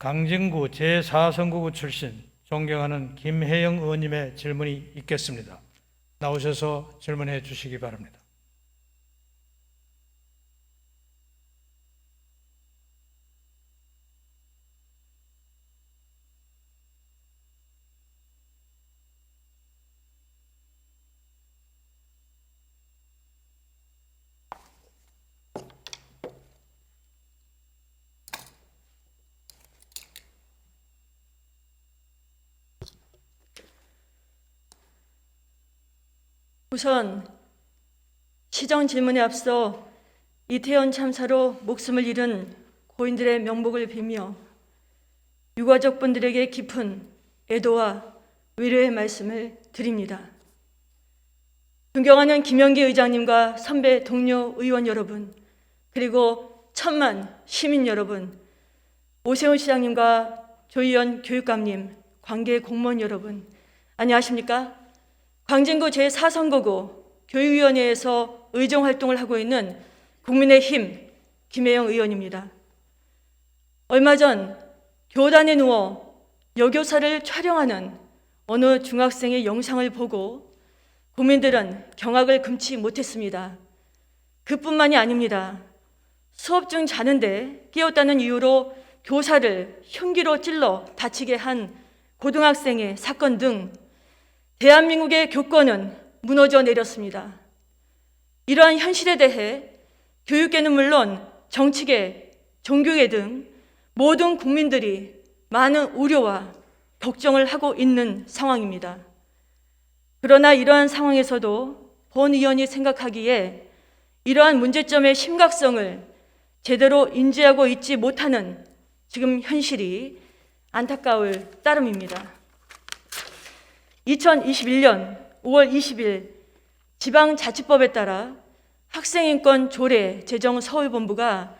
강진구 제4선거구 출신 존경하는 김혜영 의원님의 질문이 있겠습니다. 나오셔서 질문해 주시기 바랍니다. 우선 시정 질문에 앞서 이태원 참사로 목숨을 잃은 고인들의 명복을 빌며 유가족분들에게 깊은 애도와 위로의 말씀을 드립니다. 존경하는 김영기 의장님과 선배 동료 의원 여러분, 그리고 천만 시민 여러분, 오세훈 시장님과 조희연 교육감님, 관계 공무원 여러분, 안녕하십니까? 광진구 제4선거구 교육위원회에서 의정활동을 하고 있는 국민의힘 김혜영 의원입니다. 얼마 전 교단에 누워 여교사를 촬영하는 어느 중학생의 영상을 보고 국민들은 경악을 금치 못했습니다. 그뿐만이 아닙니다. 수업 중 자는데 깨웠다는 이유로 교사를 흉기로 찔러 다치게 한 고등학생의 사건 등 대한민국의 교권은 무너져 내렸습니다. 이러한 현실에 대해 교육계는 물론 정치계, 종교계 등 모든 국민들이 많은 우려와 걱정을 하고 있는 상황입니다. 그러나 이러한 상황에서도 본 의원이 생각하기에 이러한 문제점의 심각성을 제대로 인지하고 있지 못하는 지금 현실이 안타까울 따름입니다. 2021년 5월 20일 지방자치법에 따라 학생인권 조례 제정 서울본부가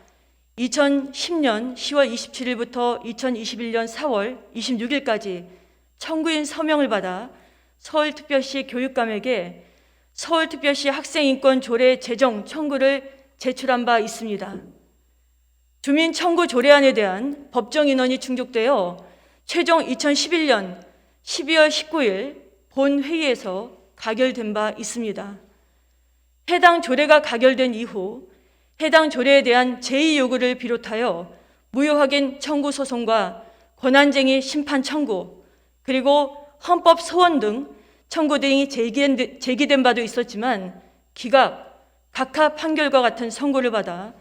2010년 10월 27일부터 2021년 4월 26일까지 청구인 서명을 받아 서울특별시 교육감에게 서울특별시 학생인권 조례 제정 청구를 제출한 바 있습니다. 주민 청구 조례안에 대한 법정 인원이 충족되어 최종 2011년 12월 19일 본회의에서 가결된 바 있습니다. 해당 조례가 가결된 이후 해당 조례에 대한 제2 요구를 비롯하여 무효확인 청구 소송과 권한쟁의 심판 청구, 그리고 헌법 소원 등 청구 등이 제기된 바도 있었지만 기각, 각하 판결과 같은 선고를 받아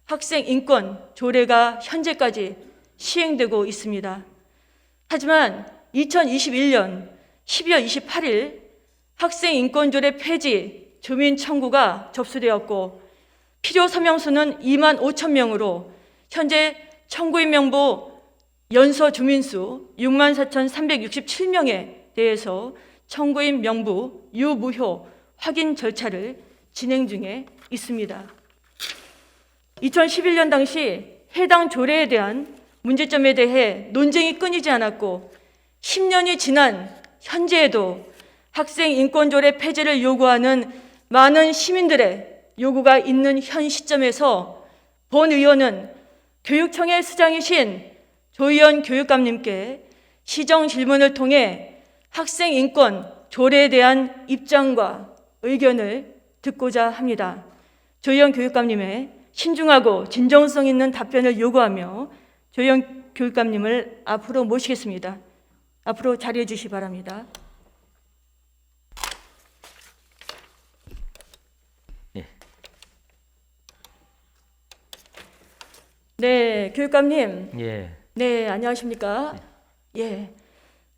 학생 인권 조례가 현재까지 시행되고 있습니다. 하지만 2021년 12월 28일 학생 인권 조례 폐지 주민 청구가 접수되었고 필요 서명수는 2만 5천 명으로 현재 청구인 명부 연서 주민수 6만 4,367명에 대해서 청구인 명부 유무효 확인 절차를 진행 중에 있습니다. 2011년 당시 해당 조례에 대한 문제점에 대해 논쟁이 끊이지 않았고 10년이 지난 현재에도 학생 인권조례 폐지를 요구하는 많은 시민들의 요구가 있는 현 시점에서 본 의원은 교육청의 수장이신 조희연 교육감님께 시정 질문을 통해 학생 인권 조례에 대한 입장과 의견을 듣고자 합니다. 조희연 교육감님의 신중하고 진정성 있는 답변을 요구하며 조희연 교육감님을 앞으로 모시겠습니다. 앞으로 자리해 주시기 바랍니다. 네, 교육감님. 예. 네, 안녕하십니까? 예.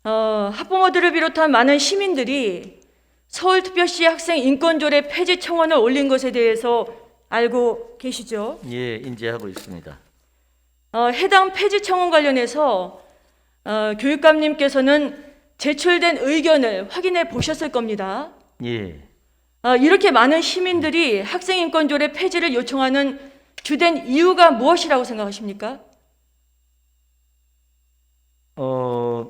학부모들을 비롯한 많은 시민들이 서울특별시 학생 인권조례 폐지 청원을 올린 것에 대해서 알고 계시죠? 예, 인지하고 있습니다. 해당 폐지 청원 관련해서 교육감님께서는 제출된 의견을 확인해 보셨을 겁니다. 예. 이렇게 많은 시민들이 학생 인권조례 폐지를 요청하는 주된 이유가 무엇이라고 생각하십니까?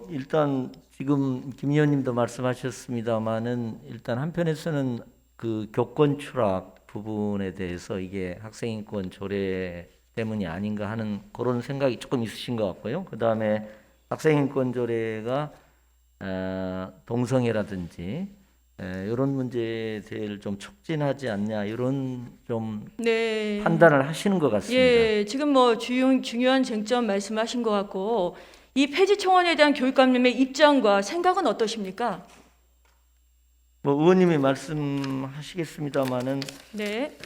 일단 지금 김 의원님도 말씀하셨습니다만은 일단 한편에서는 그 교권 추락 부분에 대해서 이게 학생인권 조례 때문이 아닌가 하는 그런 생각이 조금 있으신 것 같고요. 그 다음에 학생인권조례가 동성애라든지 이런 문제에 대해 좀 촉진하지 않냐 이런 좀 네. 판단을 하시는 것 같습니다. 예, 지금 뭐 중요한 쟁점 말씀하신 것 같고 이 폐지 청원에 대한 교육감님의 입장과 생각은 어떠십니까? 뭐 의원님이 말씀하시겠습니다마는 네.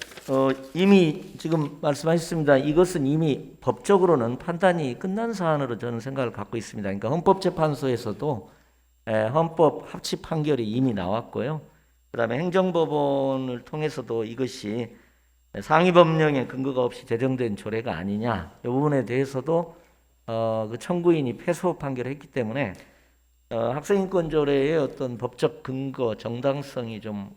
이미 지금 말씀하셨습니다. 이것은 이미 법적으로는 판단이 끝난 사안으로 저는 생각을 갖고 있습니다. 그러니까 헌법재판소에서도 헌법 합치 판결이 이미 나왔고요. 그다음에 행정법원을 통해서도 이것이 상위법령에 근거가 없이 제정된 조례가 아니냐 이 부분에 대해서도 그 청구인이 패소 판결을 했기 때문에 학생인권조례의 어떤 법적 근거 정당성이 좀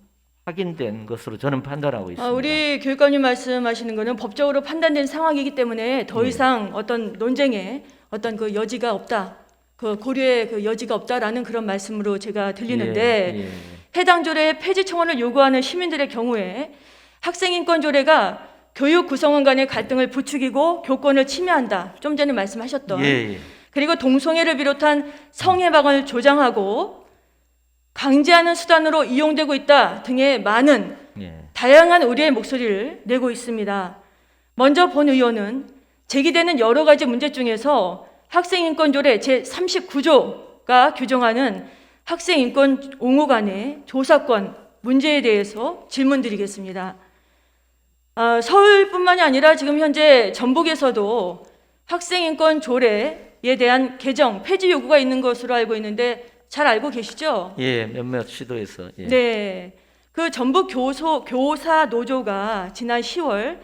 확인된 것으로 저는 판단하고 있습니다. 우리 교육감님 말씀하시는 거는 법적으로 판단된 상황이기 때문에 더 이상 어떤 논쟁에 어떤 그 여지가 없다. 그 고려의 그 여지가 없다라는 그런 말씀으로 제가 들리는데 해당 조례 폐지 청원을 요구하는 시민들의 경우에 학생인권조례가 교육 구성원 간의 갈등을 부추기고 교권을 침해한다. 좀 전에 말씀하셨던. 그리고 동성애를 비롯한 성해방을 조장하고 강제하는 수단으로 이용되고 있다 등의 많은 다양한 우려의 목소리를 내고 있습니다. 먼저 본 의원은 제기되는 여러 가지 문제 중에서 학생인권조례 제39조가 규정하는 학생인권 옹호 간의 조사권 문제에 대해서 질문드리겠습니다. 서울뿐만이 아니라 지금 현재 전북에서도 학생인권 조례에 대한 개정, 폐지 요구가 있는 것으로 알고 있는데 잘 알고 계시죠? 예, 몇몇 시도에서. 네, 그 전북 교사 노조가 지난 10월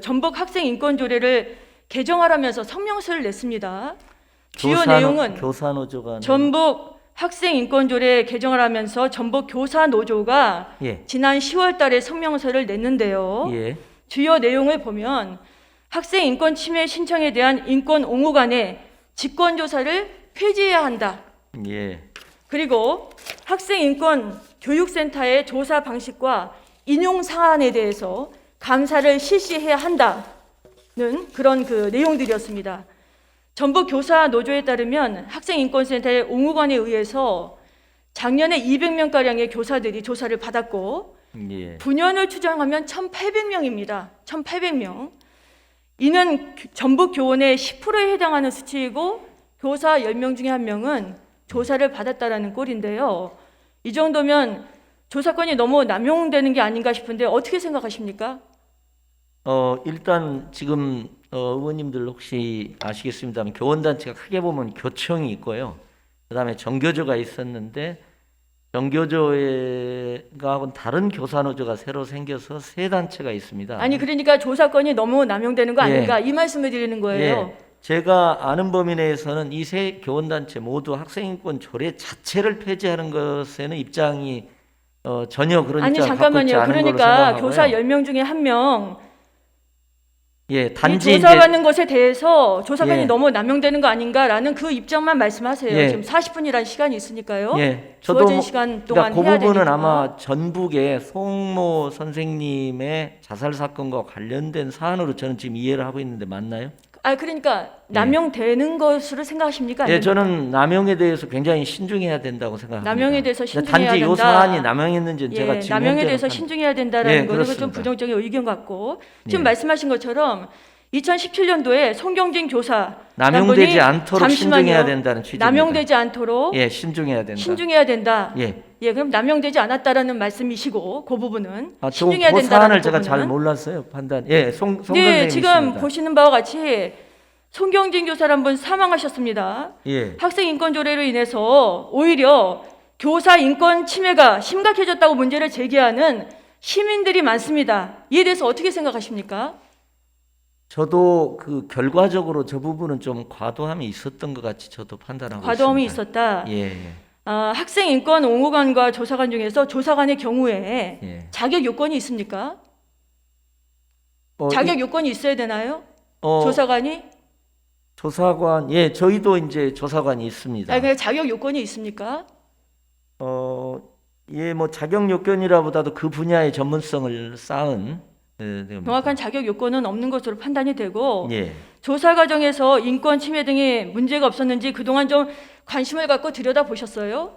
전북 학생인권 조례를 개정하라면서 성명서를 냈습니다. 주요 내용은 교사노조가 전북 학생인권조례 개정을 하면서 전북 교사노조가 지난 10월 달에 성명서를 냈는데요. 주요 내용을 보면 학생인권 침해 신청에 대한 인권 옹호 간의 직권조사를 폐지해야 한다. 그리고 학생인권 교육센터의 조사 방식과 인용 사안에 대해서 감사를 실시해야 한다는 그런 그 내용들이었습니다. 전북 교사 노조에 따르면 학생인권센터의 옹호관에 의해서 작년에 200명가량의 교사들이 조사를 받았고 분연을 추정하면 1,800명입니다. 1,800명. 이는 전북 교원의 10%에 해당하는 수치이고 교사 10명 중에 1명은 조사를 받았다라는 꼴인데요. 이 정도면 조사권이 너무 남용되는 게 아닌가 싶은데 어떻게 생각하십니까? 일단 지금 의원님들 혹시 아시겠습니다만 교원단체가 크게 보면 교청이 있고요. 그다음에 정교조가 있었는데 정교조하고는 다른 교사노조가 새로 생겨서 세 단체가 있습니다. 아니 그러니까 조사권이 너무 남용되는 거 아닌가 이 말씀을 드리는 거예요. 제가 아는 범위 내에서는 이 세 교원단체 모두 학생인권 조례 자체를 폐지하는 것에는 입장이 전혀 그런 아니 입장을 갖고 있지 잠깐만요. 않은 걸로 그러니까 생각하고요. 교사 10명 중에 1명 단지 조사받는 것에 대해서 조사권이 예. 너무 남용되는 거 아닌가라는 그 입장만 말씀하세요. 예. 지금 40분이라는 시간이 있으니까요. 저도 주어진 시간 동안 그러니까 그 해야 부분은 되니까. 아마 전북의 송모 선생님의 자살 사건과 관련된 사안으로 저는 지금 이해를 하고 있는데 맞나요? 그러니까 남용되는 것으로 생각하십니까? 예, 저는 남용에 대해서 굉장히 신중해야 된다고 생각합니다. 남용에 대해서 신중해야 단지 된다. 이 사안이 남용했는지는 제가 지금 남용에 대해서 신중해야 된다라는 거는 좀 그렇습니다. 부정적인 의견 같고 지금 말씀하신 것처럼 2017년도에 송경진 교사 남용되지 않도록 신중해야 된다는 취지입니다. 남용되지 않도록 신중해야 된다. 신중해야 된다. 예, 그럼 남용되지 않았다라는 말씀이시고 그 부분은 그 신중해야 된다는 사안을 제가 부분은. 잘 몰랐어요. 판단. 송 네, 선생님이십니다. 지금 보시는 바와 같이 송경진 교사란 분 사망하셨습니다. 학생 인권 조례로 인해서 오히려 교사 인권 침해가 심각해졌다고 문제를 제기하는 시민들이 많습니다. 이에 대해서 어떻게 생각하십니까? 저도 그 결과적으로 저 부분은 좀 과도함이 있었던 것 같이 저도 판단하고 과도함이 있습니다. 있었다. 학생 인권 옹호관과 조사관 중에서 조사관의 경우에 자격 요건이 있습니까? 자격 요건이 있어야 되나요? 조사관이? 조사관, 저희도 이제 조사관이 있습니다. 그냥 자격 요건이 있습니까? 뭐 자격 요건이라보다도 그 분야의 전문성을 쌓은 명확한 자격 요건은 없는 것으로 판단이 되고 예. 조사 과정에서 인권 침해 등의 문제가 없었는지 그동안 좀 관심을 갖고 들여다보셨어요?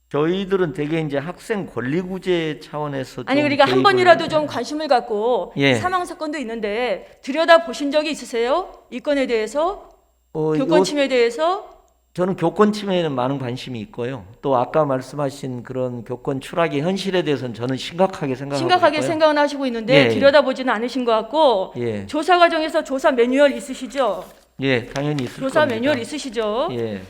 저희들은 대개 이제 학생 권리 구제 차원에서 아니 좀 그러니까 한 개입을- 번이라도 좀 관심을 갖고 예. 사망 사건도 있는데 들여다보신 적이 있으세요? 인권에 대해서? 교권 침해에 대해서? 저는 교권 침해에는 많은 관심이 있고요. 또 아까 말씀하신 그런 교권 추락의 현실에 대해서는 저는 심각하게 생각하고 심각하게 있고요. 생각은 하시고 있는데 예. 들여다보지는 않으신 것 같고 예. 조사 과정에서 조사 매뉴얼 있으시죠? 예, 당연히 있을 조사 겁니다. 매뉴얼 있으시죠? 예.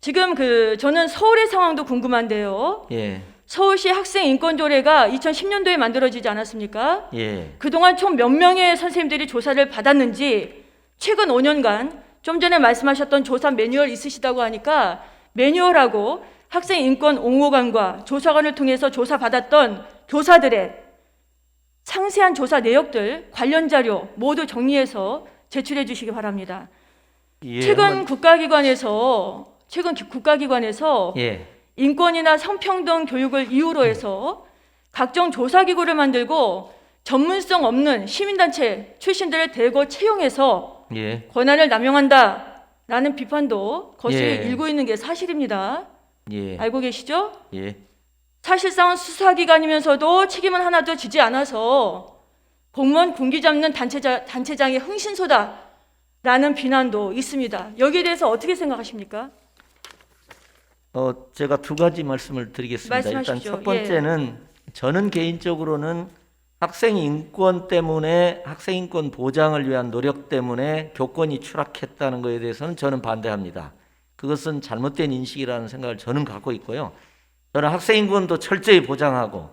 지금 저는 서울의 상황도 궁금한데요. 예. 서울시 학생 인권 조례가 2010년도에 만들어지지 않았습니까? 예. 그동안 총 몇 명의 선생님들이 조사를 받았는지 최근 5년간 좀 전에 말씀하셨던 조사 매뉴얼 있으시다고 하니까 매뉴얼하고 학생 인권 옹호관과 조사관을 통해서 조사받았던 교사들의 상세한 조사 내역들 관련 자료 모두 정리해서 제출해 주시기 바랍니다. 예. 최근 국가기관에서 예. 인권이나 성평등 교육을 이유로 해서 각종 조사기구를 만들고 전문성 없는 시민단체 출신들을 대거 채용해서 예. 권한을 남용한다라는 비판도 거슬 예. 일고 있는 게 사실입니다. 예. 알고 계시죠? 예. 사실상 수사기관이면서도 책임은 하나도 지지 않아서 공무원 군기 잡는 단체장의 흥신소다라는 비난도 있습니다. 여기에 대해서 어떻게 생각하십니까? 제가 두 가지 말씀을 드리겠습니다. 일단 말씀하십시오. 첫 번째는 저는 개인적으로는 학생 인권 때문에 학생 인권 보장을 위한 노력 때문에 교권이 추락했다는 것에 대해서는 저는 반대합니다. 그것은 잘못된 인식이라는 생각을 저는 갖고 있고요. 저는 학생 인권도 철저히 보장하고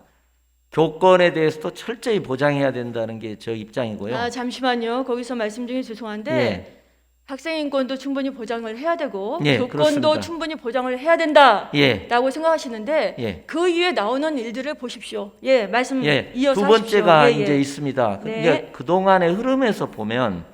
교권에 대해서도 철저히 보장해야 된다는 게 저 입장이고요. 아, 잠시만요. 거기서 말씀 중에 죄송한데 예. 학생 인권도 충분히 보장을 해야 되고 예, 교권도 그렇습니다. 충분히 보장을 해야 된다라고 예. 생각하시는데 예. 그 이후에 나오는 일들을 보십시오. 예, 말씀 예. 이어서 두 하십시오. 번째가 예, 예. 이제 있습니다. 네. 그러니까 그동안의 흐름에서 보면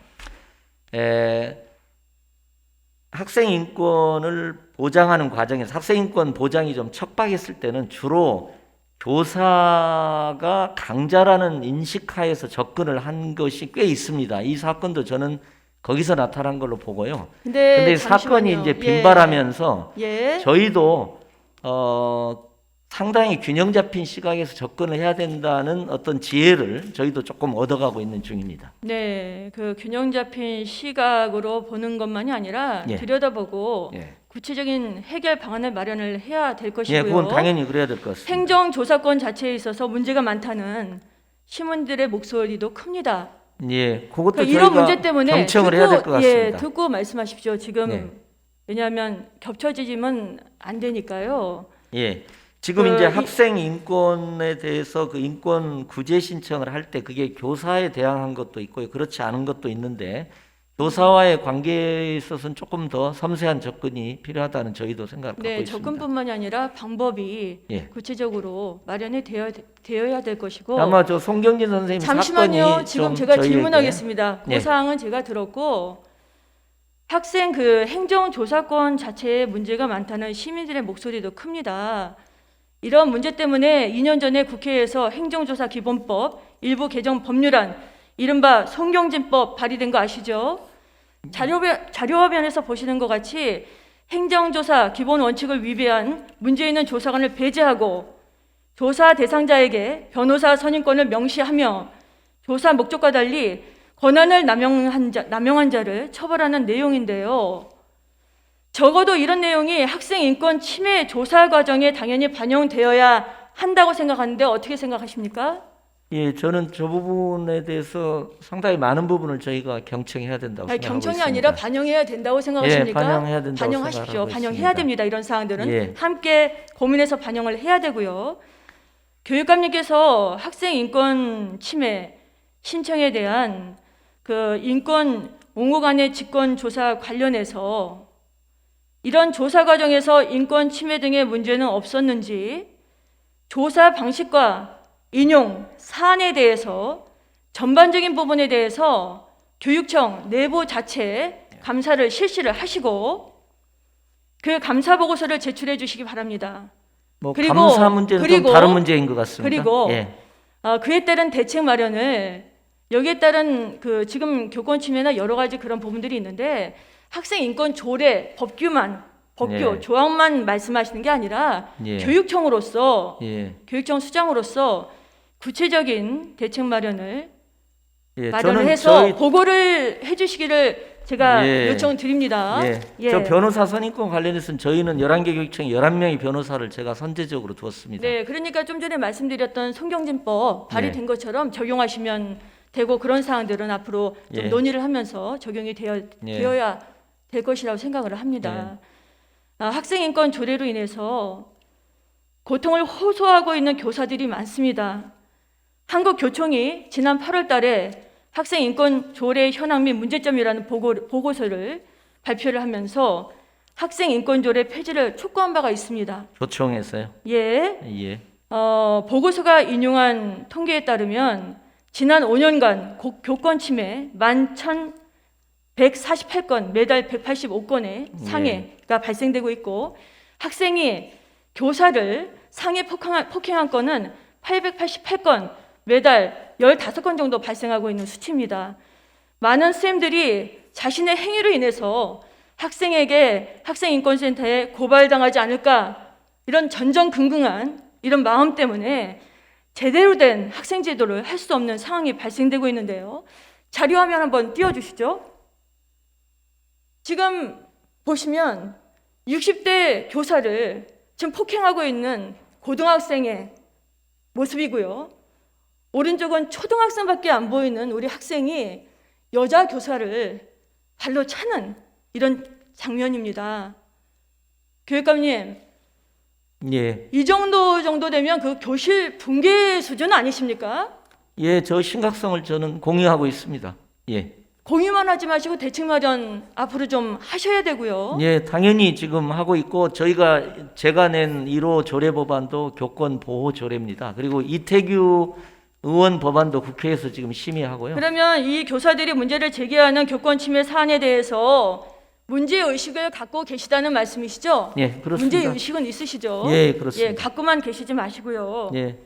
학생 인권을 보장하는 과정에서 학생 인권 보장이 좀 척박했을 때는 주로 교사가 강자라는 인식하에서 접근을 한 것이 꽤 있습니다. 이 사건도 저는 거기서 나타난 걸로 보고요. 근데 사건이 이제 빈발하면서 예. 저희도 상당히 균형 잡힌 시각에서 접근을 해야 된다는 어떤 지혜를 저희도 조금 얻어가고 있는 중입니다. 네, 그 균형 잡힌 시각으로 보는 것만이 아니라 예. 들여다보고 예. 구체적인 해결 방안을 마련을 해야 될 것이고요. 예, 그건 당연히 그래야 될 것 같습니다. 행정조사권 자체에 있어서 문제가 많다는 시민들의 목소리도 큽니다. 예, 그것도 그러니까 저희가 이런 문제 때문에 경청을 해야 될 것 같습니다. 예, 듣고 말씀하십시오. 지금 네. 왜냐하면 겹쳐지면 안 되니까요. 예, 지금 이제 학생 인권에 대해서 그 인권 구제 신청을 할 때 그게 교사에 대항한 것도 있고요, 그렇지 않은 것도 있는데 교사와의 관계에 있어서는 조금 더 섬세한 접근이 필요하다는 저희도 생각을 갖고 네, 있습니다. 접근뿐만이 아니라 방법이 예. 구체적으로 마련이 되어야 될 것이고. 아마 저 송경진 선생님 잠시만요. 사건이 지금 좀 제가 저희에게 질문하겠습니다. 그 예. 사항은 제가 들었고 학생 그 행정조사권 자체에 문제가 많다는 시민들의 목소리도 큽니다. 이런 문제 때문에 2년 전에 국회에서 행정조사 기본법 일부 개정 법률안 이른바 송경진법 발의된 거 아시죠? 자료화면에서 보시는 것 같이 행정조사 기본 원칙을 위배한 문제 있는 조사관을 배제하고 조사 대상자에게 변호사 선임권을 명시하며 조사 목적과 달리 권한을 남용한 자를 처벌하는 내용인데요. 적어도 이런 내용이 학생 인권 침해 조사 과정에 당연히 반영되어야 한다고 생각하는데 어떻게 생각하십니까? 예, 저는 저 부분에 대해서 상당히 많은 부분을 저희가 경청해야 된다고 아니, 생각하고 경청이 있습니다. 아니라 반영해야 된다고 생각하십니까? 예, 반영해야 된다고 반영하십시오. 생각하고 반영해야 있습니다. 됩니다. 이런 사항들은 예. 함께 고민해서 반영을 해야 되고요. 교육감님께서 학생 인권 침해 신청에 대한 그 인권 옹호관의 직권 조사 관련해서 이런 조사 과정에서 인권 침해 등의 문제는 없었는지 조사 방식과 인용 사안에 대해서 전반적인 부분에 대해서 교육청 내부 자체 감사를 실시를 하시고 그 감사 보고서를 제출해 주시기 바랍니다. 뭐 그리고- 감사 문제는 좀 그리고- 다른 문제인 것 같습니다. 그리고 예. 그에 따른 대책 마련을 여기에 따른 그 지금 교권 침해나 여러 가지 그런 부분들이 있는데 학생 인권 조례 법규 예. 조항만 말씀하시는 게 아니라 예. 교육청으로서 예. 교육청 수장으로서 구체적인 대책 마련을 예. 마련을 저는 해서 보고를 해주시기를 제가 예. 요청드립니다. 예. 저 변호사 선임권 관련해서는 저희는 11개 교육청에 11명의 변호사를 제가 선제적으로 두었습니다. 네, 그러니까 좀 전에 말씀드렸던 송경진법 발의된 네. 것처럼 적용하시면 되고 그런 사항들은 앞으로 좀 예. 논의를 하면서 적용이 되어야 될 것이라고 생각을 합니다. 학생 인권 조례로 인해서 고통을 호소하고 있는 교사들이 많습니다. 한국교총이 지난 8월 달에 학생 인권 조례 현황 및 문제점이라는 보고서를 발표를 하면서 학생 인권 조례 폐지를 촉구한 바가 있습니다. 교총에서요. 예. 예. 보고서가 인용한 통계에 따르면 지난 5년간 교권 침해 11,148건, 매달 185건의 상해가 발생되고 있고 학생이 교사를 상해 폭행한 건은 888건, 매달 15건 정도 발생하고 있는 수치입니다. 많은 선생님들이 자신의 행위로 인해서 학생에게 학생인권센터에 고발당하지 않을까 이런 전전긍긍한 이런 마음 때문에 제대로 된 학생 제도를 할 수 없는 상황이 발생되고 있는데요. 자료화면 한번 띄워주시죠. 지금 보시면 60대 교사를 지금 폭행하고 있는 고등학생의 모습이고요. 오른쪽은 초등학생밖에 안 보이는 우리 학생이 여자 교사를 발로 차는 이런 장면입니다. 교육감님, 예. 이 정도 되면 그 교실 붕괴 수준 아니십니까? 예, 저 심각성을 저는 공유하고 있습니다. 예. 공유만 하지 마시고 대책 마련 앞으로 좀 하셔야 되고요. 예, 당연히 지금 하고 있고 제가 낸 1호 조례 법안도 교권 보호 조례입니다. 그리고 이태규 의원 법안도 국회에서 지금 심의하고요. 그러면 이 교사들이 문제를 제기하는 교권 침해 사안에 대해서 문제 의식을 갖고 계시다는 말씀이시죠? 예, 그렇습니다. 문제 의식은 있으시죠? 예, 그렇습니다. 예, 갖고만 계시지 마시고요. 예.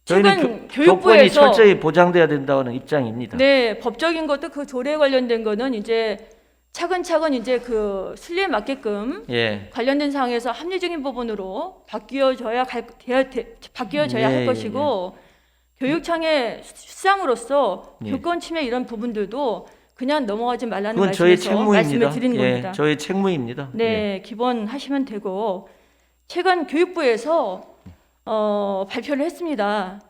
최근 저희는 교권이 교육부에서 철저히 보장돼야 된다는 입장입니다. 네, 법적인 것도 그 조례에 관련된 거는 이제 차근차근 이제 그 순리에 맞게끔 예. 관련된 사항에서 합리적인 부분으로 바뀌어져야 할 것이고 교육청의 수장으로서 예. 교권 침해 이런 부분들도 그냥 넘어가지 말라는 그건 저의 말씀에서 책무입니다. 말씀을 드리는 예, 겁니다. 저의 책무입니다. 네, 예. 기본하시면 되고 최근 교육부에서 발표를 했습니다.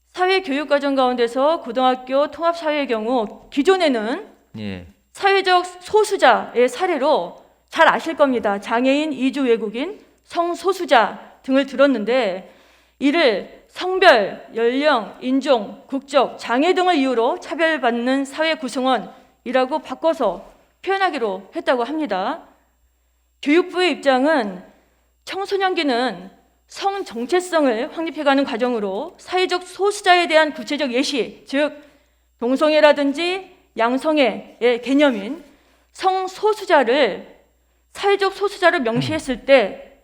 사회교육과정 가운데서 고등학교 통합사회의 경우 기존에는 예. 사회적 소수자의 사례로 잘 아실 겁니다. 장애인, 이주 외국인, 성소수자 등을 들었는데 이를 성별, 연령, 인종, 국적, 장애 등을 이유로 차별받는 사회 구성원이라고 바꿔서 표현하기로 했다고 합니다. 교육부의 입장은 청소년기는 성 정체성을 확립해가는 과정으로 사회적 소수자에 대한 구체적 예시, 즉 동성애라든지 양성애의 개념인 성소수자를 사회적 소수자를 명시했을 때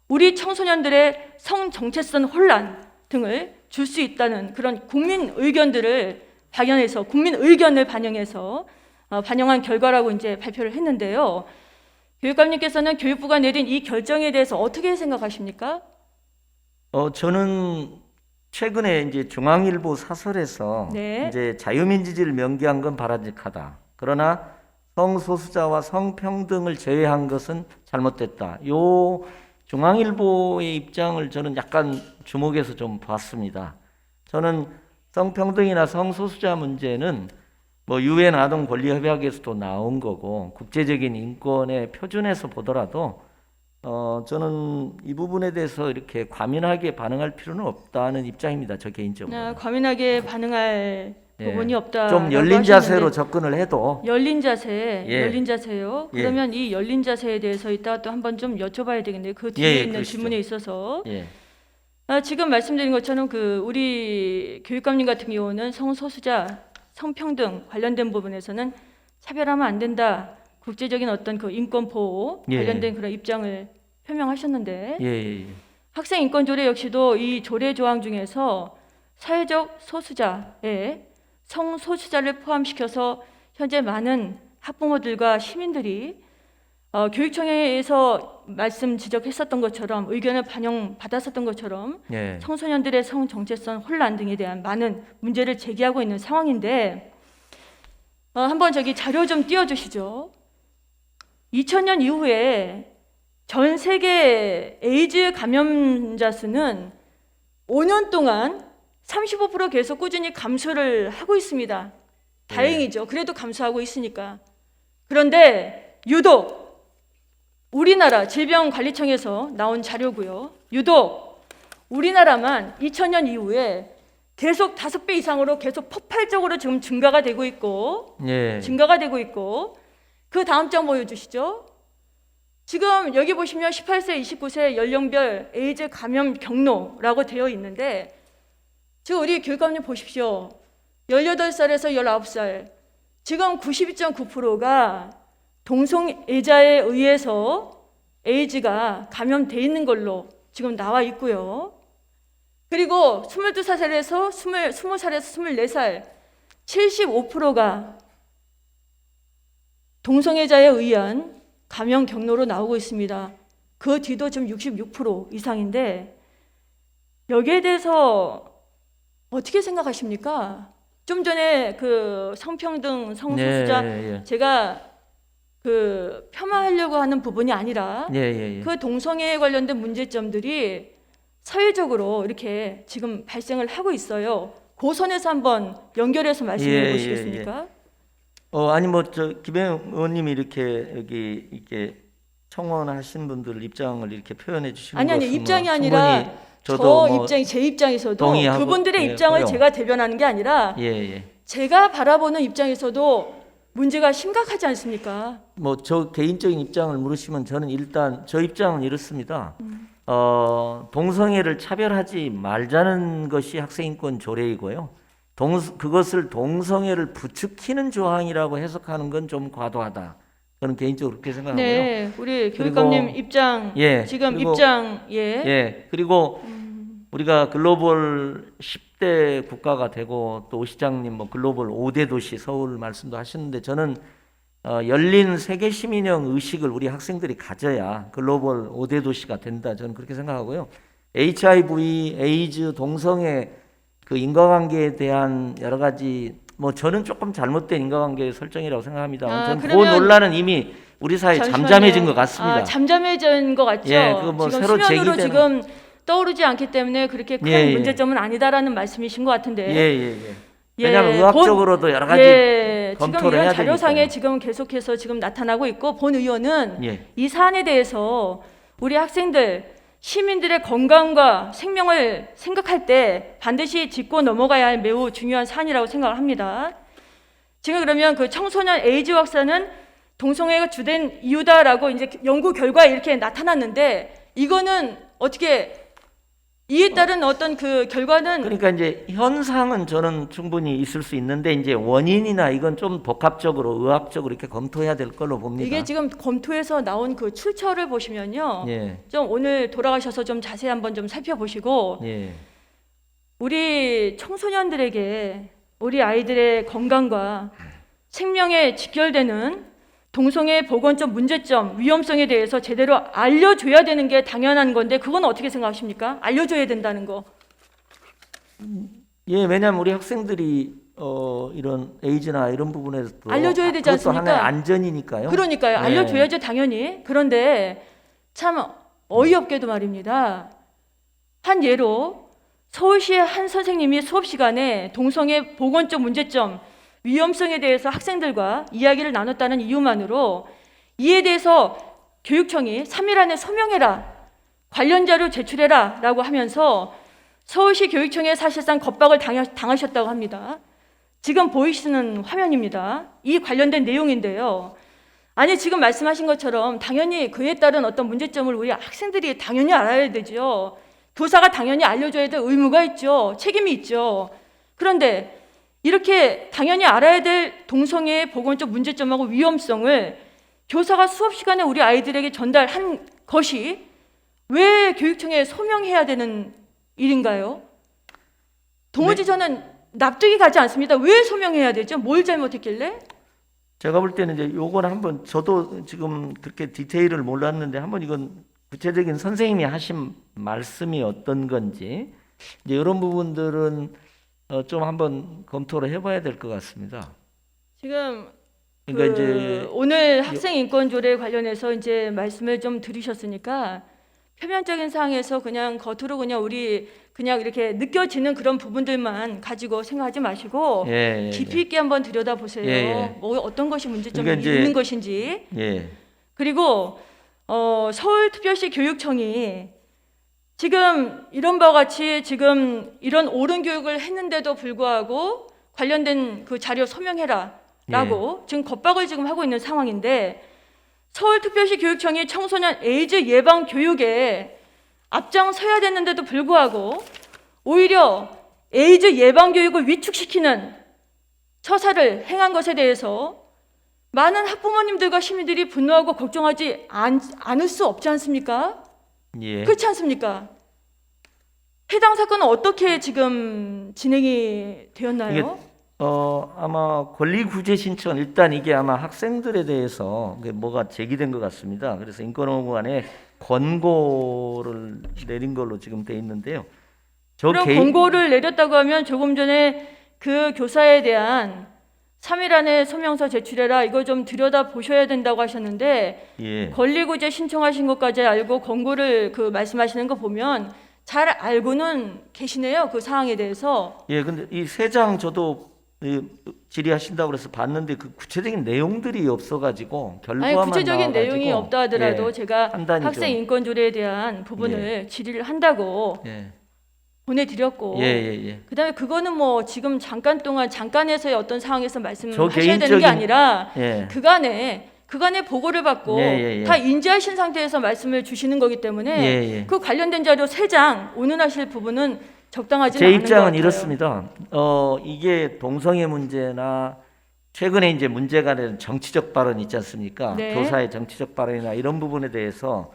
우리 청소년들의 성 정체성 혼란 등을 줄 수 있다는 그런 국민 의견들을 반영해서 국민 의견을 반영한 결과라고 이제 발표를 했는데요. 교육감님께서는 교육부가 내린 이 결정에 대해서 어떻게 생각하십니까? 저는 최근에 이제 중앙일보 사설에서 네. 이제 자유민주주의를 명기한 건 바람직하다. 그러나 성소수자와 성평등을 제외한 것은 잘못됐다. 요 중앙일보의 입장을 저는 약간 주목해서 좀 봤습니다. 저는 성평등이나 성소수자 문제는 뭐 유엔 아동 권리 협약에서도 나온 거고 국제적인 인권의 표준에서 보더라도 저는 이 부분에 대해서 이렇게 과민하게 반응할 필요는 없다는 입장입니다. 저 개인적으로. 과민하게 반응할 부분이 없다. 좀 열린 자세로 접근을 해도 열린 자세, 예. 열린 자세요. 예. 그러면 이 열린 자세에 대해서 이따 또 한번 좀 여쭤봐야 되겠네요. 그 뒤에 있는 그러시죠. 질문에 있어서 예. 지금 말씀드린 것처럼 그 우리 교육감님 같은 경우는 성소수자, 성평등 관련된 부분에서는 차별하면 안 된다. 국제적인 어떤 그 인권 보호 예. 관련된 그런 입장을 표명하셨는데 예. 학생 인권 조례 역시도 이 조례 조항 중에서 사회적 소수자에 성소수자를 포함시켜서 현재 많은 학부모들과 시민들이 교육청에서 말씀 지적했었던 것처럼 의견을 반영받았었던 것처럼 예. 청소년들의 성 정체성 혼란 등에 대한 많은 문제를 제기하고 있는 상황인데 한번 저기 자료 좀 띄워주시죠. 2000년 이후에 전 세계 에이즈 감염자 수는 5년 동안 35% 계속 꾸준히 감소를 하고 있습니다. 다행이죠. 그래도 감소하고 있으니까. 그런데 유독 우리나라 질병관리청에서 나온 자료고요. 유독 우리나라만 2000년 이후에 계속 5배 이상으로 계속 폭발적으로 지금 증가가 되고 있고 그 다음 장 보여주시죠. 지금 여기 보시면 18세, 29세 연령별 에이즈 감염 경로라고 되어 있는데 지금 우리 교육감님 보십시오. 18살에서 19살 지금 92.9%가 동성애자에 의해서 에이즈가 감염돼 있는 걸로 지금 나와 있고요. 그리고 22살에서 20살에서 24살 75%가 동성애자에 의한 감염 경로로 나오고 있습니다. 그 뒤도 지금 66% 이상인데 여기에 대해서 어떻게 생각하십니까? 좀 전에 그 성평등 성소수자 제가 그 폄하하려고 하는 부분이 아니라 그 동성애에 관련된 문제점들이 사회적으로 이렇게 지금 발생을 하고 있어요. 그 선에서 한번 연결해서 말씀해 보시겠습니까? 아니 뭐 저 김혜영 의원님이 이렇게 여기 이렇게 청원하신 분들 입장을 이렇게 표현해 주시는 것은 아니 입장이 뭐 아니라 저도 제 입장에서도 동의하고, 그분들의 입장을 제가 대변하는 게 아니라 제가 바라보는 입장에서도 문제가 심각하지 않습니까? 뭐 저 개인적인 입장을 물으시면 저는 일단 저 입장은 이렇습니다. 동성애를 차별하지 말자는 것이 학생인권 조례이고요. 그것을 동성애를 부추기는 조항이라고 해석하는 건 좀 과도하다. 저는 개인적으로 그렇게 생각하고요. 네, 우리 교육감님 입장 그리고 우리가 글로벌 10대 국가가 되고 또 오 시장님 뭐 글로벌 5대 도시 서울 말씀도 하셨는데 저는 열린 세계 시민형 의식을 우리 학생들이 가져야 글로벌 5대 도시가 된다. 저는 그렇게 생각하고요. HIV, 에이즈, 동성애 그 인과관계에 대한 여러 가지 뭐 저는 조금 잘못된 인과관계 설정이라고 생각합니다. 저는 그 논란은 이미 우리 사회에 잠잠해진 것 같습니다. 잠잠해진 것 같죠. 그거 뭐 지금 새로 수면으로 제기되는 지금 떠오르지 않기 때문에 그렇게 큰 문제점은 아니다라는 말씀이신 것 같은데. 왜냐하면 의학적으로도 여러 가지 검토를 해야 되니까. 지금 이런 자료상에 지금 계속해서 지금 나타나고 있고 본 의원은 이 사안에 대해서 우리 학생들 시민들의 건강과 생명을 생각할 때 반드시 짚고 넘어가야 할 매우 중요한 사안이라고 생각을 합니다. 지금 그러면 그 청소년 에이즈 확산은 동성애가 주된 이유다라고 이제 연구 결과에 이렇게 나타났는데 이거는 어떻게 이에 따른 어떤 그 결과는 그러니까 이제 현상은 저는 충분히 있을 수 있는데 이제 원인이나 이건 좀 복합적으로 의학적으로 이렇게 검토해야 될 걸로 봅니다. 이게 지금 검토해서 나온 그 출처를 보시면요. 좀 오늘 돌아가셔서 좀 자세히 한번 좀 살펴보시고 우리 청소년들에게 우리 아이들의 건강과 생명에 직결되는 동성애 보건적 문제점, 위험성에 대해서 제대로 알려줘야 되는 게 당연한 건데 그건 어떻게 생각하십니까? 알려줘야 된다는 거. 왜냐하면 우리 학생들이 이런 에이즈나 이런 부분에서도 알려줘야 되지 않습니까? 그것도 하나의 안전이니까요. 그러니까요. 알려줘야죠, 당연히. 그런데 참 어이없게도 말입니다. 한 예로 서울시의 한 선생님이 수업 시간에 동성애 보건적 문제점, 위험성에 대해서 학생들과 이야기를 나눴다는 이유만으로 이에 대해서 교육청이 3일 안에 소명해라, 관련 자료 제출해라 라고 하면서 서울시 교육청에 사실상 겁박을 당하셨다고 합니다. 지금 보이시는 화면입니다. 이 관련된 내용인데요. 아니 지금 말씀하신 것처럼 당연히 그에 따른 어떤 문제점을 우리 학생들이 당연히 알아야 되죠. 교사가 당연히 알려줘야 될 의무가 있죠. 책임이 있죠. 그런데 이렇게 당연히 알아야 될 동성애의 보건적 문제점하고 위험성을 교사가 수업 시간에 우리 아이들에게 전달한 것이 왜 교육청에 소명해야 되는 일인가요? 도무지 저는 납득이 가지 않습니다. 왜 소명해야 되죠? 뭘 잘못했길래? 제가 볼 때는 이제 요건 한번 저도 지금 그렇게 디테일을 몰랐는데 한번 이건 구체적인 선생님이 하신 말씀이 어떤 건지 이제 이런 부분들은 좀 한번 검토를 해봐야 될 것 같습니다. 지금 그러니까 그 이제 오늘 학생 인권 조례 관련해서 이제 말씀을 좀 들으셨으니까 표면적인 사항에서 그냥 겉으로 그냥 우리 그냥 이렇게 느껴지는 그런 부분들만 가지고 생각하지 마시고 깊이 있게 한번 들여다 보세요. 예. 뭐 어떤 것이 문제점이 그러니까 이제 있는 것인지. 예. 그리고 서울특별시 교육청이 지금 이런 바와 같이 지금 이런 옳은 교육을 했는데도 불구하고 관련된 그 자료 소명해라라고 지금 겁박을 지금 하고 있는 상황인데 서울특별시 교육청이 청소년 에이즈 예방 교육에 앞장서야 되는데도 불구하고 오히려 에이즈 예방 교육을 위축시키는 처사를 행한 것에 대해서 많은 학부모님들과 시민들이 분노하고 걱정하지 않을 수 없지 않습니까? 예. 그렇지 않습니까? 해당 사건은 어떻게 지금 진행이 되었나요? 아마 권리구제 신청 일단 이게 아마 학생들에 대해서 뭐가 제기된 것 같습니다. 그래서 인권호구관에 권고를 내린 걸로 지금 돼 있는데요. 그럼 권고를 내렸다고 하면 조금 전에 그 교사에 대한 3일 안에 소명서 제출해라 이거 좀 들여다 보셔야 된다고 하셨는데 예. 권리구제 신청하신 것까지 알고 권고를 그 말씀하시는 거 보면 잘 알고는 계시네요. 그 사항에 대해서. 예, 근데 이 세 장 저도 질의하신다고 그래서 봤는데 그 구체적인 내용들이 없어가지고 결과만 아니 구체적인 나와가지고, 내용이 없다 하더라도 예, 제가 판단이 학생 좀, 인권 조례에 대한 부분을 질의를 한다고 예, 보내드렸고 예. 그다음에 그거는 뭐 지금 잠깐에서의 어떤 상황에서 말씀하셔야 저 되는 게 개인적인- 아니라 예. 그간의 보고를 받고 예. 다 인지하신 상태에서 말씀을 주시는 거기 때문에 예. 그 관련된 자료 3장 오늘하실 부분은 적당하지는 제 않은 것 입장은 같아요. 이렇습니다. 이게 동성애 문제나 최근에 이제 문제가 된 정치적 발언 있지 않습니까? 네. 교사의 정치적 발언이나 이런 부분에 대해서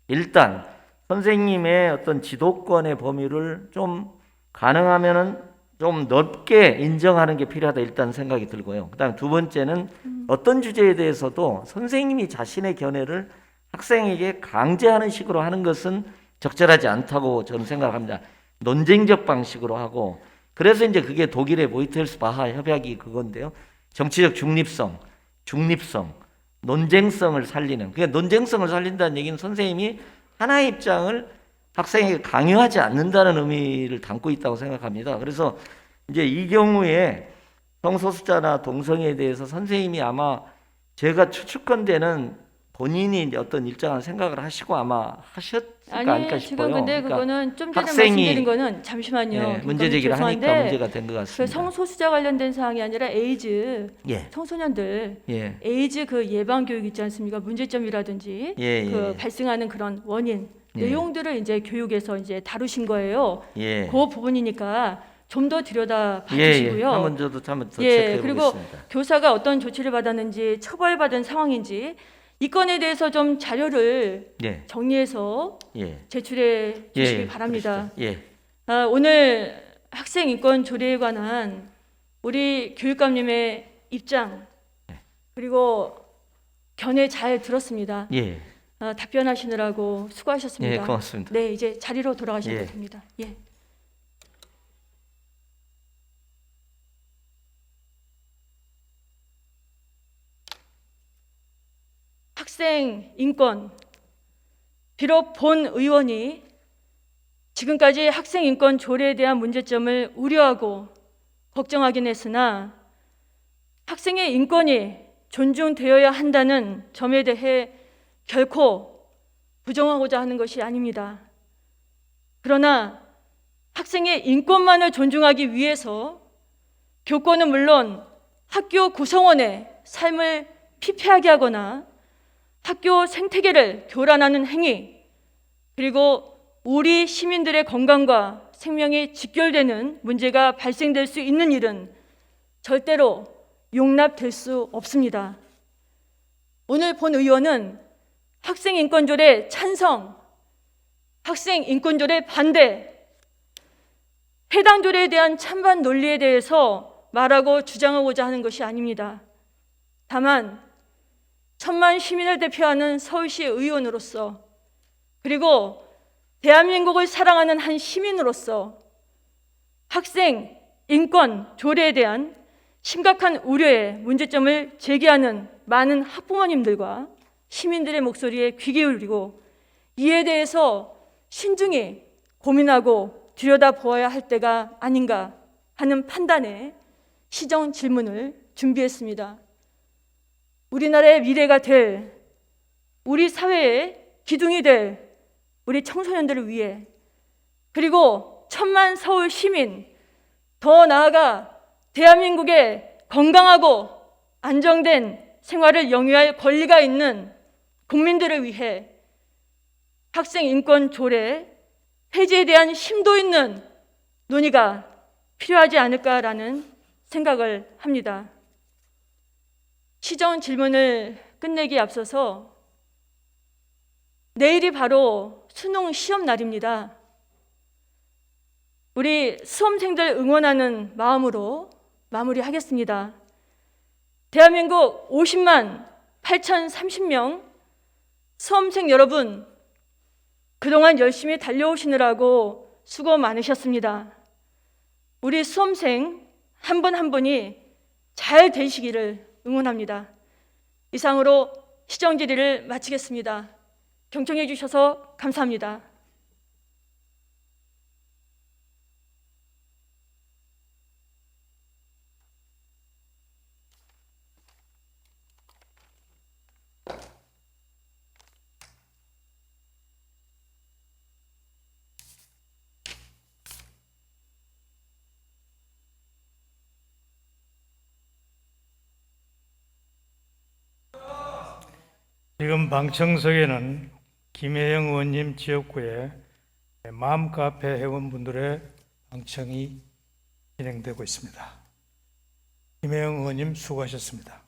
일단 선생님의 어떤 지도권의 범위를 좀 가능하면은 좀 넓게 인정하는 게 필요하다 일단 생각이 들고요. 그다음 두 번째는 어떤 주제에 대해서도 선생님이 자신의 견해를 학생에게 강제하는 식으로 하는 것은 적절하지 않다고 저는 생각합니다. 논쟁적 방식으로 하고 그래서 이제 그게 독일의 모이텔스 바하 협약이 그건데요. 정치적 중립성, 논쟁성을 살리는. 그러니까 논쟁성을 살린다는 얘기는 선생님이 하나의 입장을 학생에게 강요하지 않는다는 의미를 담고 있다고 생각합니다. 그래서 이제 이 경우에 성소수자나 동성애에 대해서 선생님이 아마 제가 추측컨대는 본인이 이제 어떤 일정한 생각을 하시고 아마 하셨을까 아닐까 싶어요. 지금 근데 그러니까 그거는 좀 전에 학생이 말씀드린 거는 잠시만요. 예, 문제 제기를 하니까 문제가 된 것 그 같습니다. 성소수자 관련된 사항이 아니라 에이즈 예, 청소년들 예, 에이즈 그 예방 교육 있지 않습니까? 문제점이라든지 그 발생하는 그런 원인 내용들을 이제 교육에서 이제 다루신 거예요. 예, 그 부분이니까 좀 더 들여다 예, 봐주시고요. 한번 저도 한번 더 예, 체크해 그리고 보겠습니다. 교사가 어떤 조치를 받았는지 처벌받은 상황인지 이 건에 대해서 좀 자료를 예, 정리해서 예, 제출해 주시기 예, 바랍니다. 그러시죠. 예, 오늘 학생 인권 조례에 관한 우리 교육감님의 입장 그리고 견해 잘 들었습니다. 예, 답변하시느라고 수고하셨습니다. 예, 고맙습니다. 네, 이제 자리로 돌아가셔도 예. 됩니다. 예. 학생 인권 비록 본 의원이 지금까지 학생 인권 조례에 대한 문제점을 우려하고 걱정하긴 했으나 학생의 인권이 존중되어야 한다는 점에 대해 결코 부정하고자 하는 것이 아닙니다. 그러나 학생의 인권만을 존중하기 위해서 교권은 물론 학교 구성원의 삶을 피폐하게 하거나 학교 생태계를 교란하는 행위 그리고 우리 시민들의 건강과 생명이 직결되는 문제가 발생될 수 있는 일은 절대로 용납될 수 없습니다. 오늘 본 의원은 학생인권조례 찬성, 학생인권조례 반대 해당 조례에 대한 찬반 논리에 대해서 말하고 주장하고자 하는 것이 아닙니다. 다만 1,000만 시민을 대표하는 서울시 의원으로서, 그리고 대한민국을 사랑하는 한 시민으로서 학생 인권 조례에 대한 심각한 우려의 문제점을 제기하는 많은 학부모님들과 시민들의 목소리에 귀 기울이고 이에 대해서 신중히 고민하고 들여다보아야 할 때가 아닌가 하는 판단에 시정 질문을 준비했습니다. 우리나라의 미래가 될, 우리 사회의 기둥이 될 우리 청소년들을 위해, 그리고 1,000만 서울 시민, 더 나아가 대한민국의 건강하고 안정된 생활을 영위할 권리가 있는 국민들을 위해 학생 인권 조례 폐지에 대한 심도 있는 논의가 필요하지 않을까라는 생각을 합니다. 시정 질문을 끝내기에 앞서서 내일이 바로 수능 시험 날입니다. 우리 수험생들 응원하는 마음으로 마무리하겠습니다. 대한민국 50만 8,030명 수험생 여러분, 그동안 열심히 달려오시느라고 수고 많으셨습니다. 우리 수험생 한 분 한 분이 잘 되시기를 응원합니다. 이상으로 시정 질의를 마치겠습니다. 경청해 주셔서 감사합니다. 지금 방청석에는 김혜영 의원님 지역구에 맘카페 회원분들의 방청이 진행되고 있습니다. 김혜영 의원님 수고하셨습니다.